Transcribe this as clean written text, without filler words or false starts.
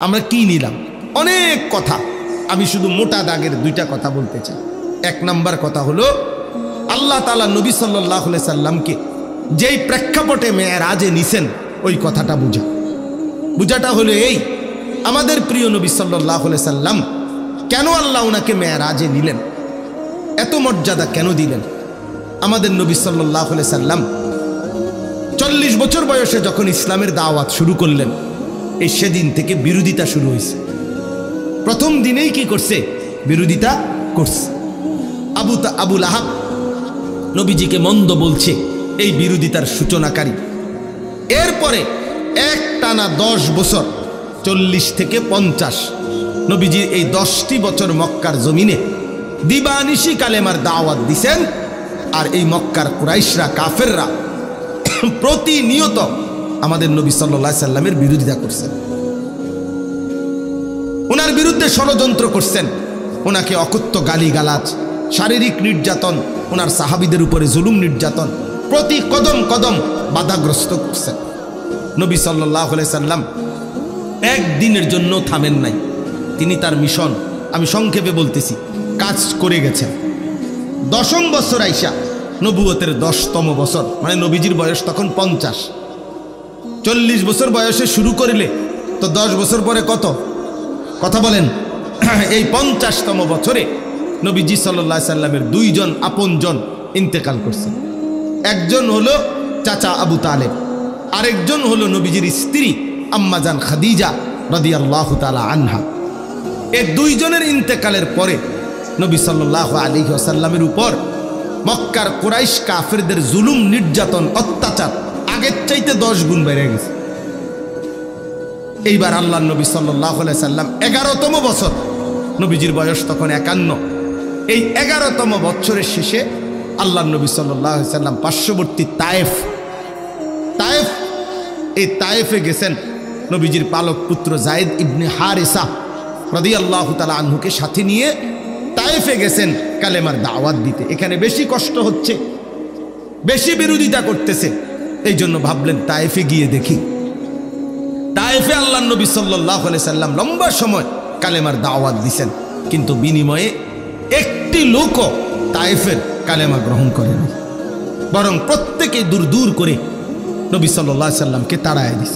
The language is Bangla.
আমরা কি নিলাম? অনেক কথা, আমি শুধু মোটা দাগের দুইটা কথা বলতে চাই। এক নাম্বার কথা হলো, আল্লাহ তাআলা নবী সাল্লাল্লাহু আলাইহি সাল্লামকে যেই প্রেক্ষাপটে মেরাজে নিছেন ওই কথাটা বুঝাটা হলো এই, আমাদের প্রিয় নবী সাল্লাল্লাহু আলাইহি সাল্লাম কেন আল্লাহ ওনাকে মেরাজে নিলেন, এত মর্যাদা কেন দিলেন? আমাদের নবী সাল্লাল্লাহু আলাইহি সাল্লাম 40 বছর বয়সে যখন ইসলামের দাওয়াত শুরু করলেন, এই সেদিন থেকে বিরোধিতা শুরু হয়েছে। প্রথম দিনেই কি করছে? বিরোধিতা করছে। আবু লাহাব নবীজিকে মন্দ বলছে, এই বিরোধিতার সূচনাকারী। এরপরে এক টানা 10 বছর, 40 থেকে 50, নবীজি এই 10টি বছর মক্কার জমিনে দিবানিশি কালেমার দাওয়াত দিছেন। আর এই মক্কার কুরাইশরা, কাফেররা প্রতিনিয়ত আমাদের নবী সাল্লাল্লাহু আলাইহি সাল্লামের বিরোধিতা করছেন, ওনার বিরুদ্ধে ষড়যন্ত্র করছেন, ওনাকে অকথ্য গালিগালাজ, শারীরিক নির্যাতন, ওনার সাহাবীদের উপরে জুলুম নির্যাতন প্রতি কদম কদম বাধাগ্রস্ত করছেন। নবী সাল্লাল্লাহু আলাইহি সাল্লাম একদিনের জন্য থামেন নাই। তিনি তার মিশন, আমি সংক্ষেপে বলতেছি, কাজ করে গেছেন। 10ম বছর আইসা, নবুয়তের 10তম বছর, মানে নবীজির বয়স তখন 50। 40 বছর বয়সে শুরু করিলে তো 10 বছর পরে কত? কথা বলেন। এই 50তম বছরে নবীজি সাল্লাল্লাহু আলাইহি সাল্লামের 2 জন আপনজন ইন্তেকাল করছেন। একজন হলো চাচা আবু তালেব, আরেকজন হলো নবীজির স্ত্রী আম্মা জান খাদিজা রাদিয়াল্লাহু তাআলা আনহা। এই 2 জনের ইন্তেকালের পরে নবী সাল্লাল্লাহু আলাইহি ওয়াসাল্লামের উপর মক্কার কুরাইশ কাফেরদের জুলুম, নির্যাতন, অত্যাচার আগের চাইতে 10 গুণ বেড়ে গেছে। এইবার আল্লাহর নবী সাল্লাল্লাহু আলাইহি সাল্লাম 11তম বছর, নবীজির বয়স তখন 51। এই 11তম বছরের শেষে আল্লাহর নবী সাল্লাল্লাহু আলাইহি সাল্লাম পার্শ্ববর্তী তায়েফ, এই তায়েফে গেছেন। নবীজির পালক পুত্র যায়েদ ইবনে হারেসা রাদিয়াল্লাহু তাআলা আনহুকে সাথে নিয়ে তায়েফে গেছেন কালেমার দাওয়াত দিতে। এখানে বেশি কষ্ট হচ্ছে, বেশি বিরোধিতা করতেছে, এই জন্য ভাবলেন তায়েফে গিয়ে দেখি। তায়েফে আল্লাহর নবী সাল্লাল্লাহু আলাইহি সাল্লাম লম্বা সময় কালেমার দাওয়াত দিছেন, কিন্তু বিনিময়ে একটি লোকও তায়েফের কালেমা গ্রহণ করেনি, বরং প্রত্যেকে দূর দূর করে নবী সাল্লাল্লাহু আলাইহি সাল্লামকে তাড়ায় দিছে।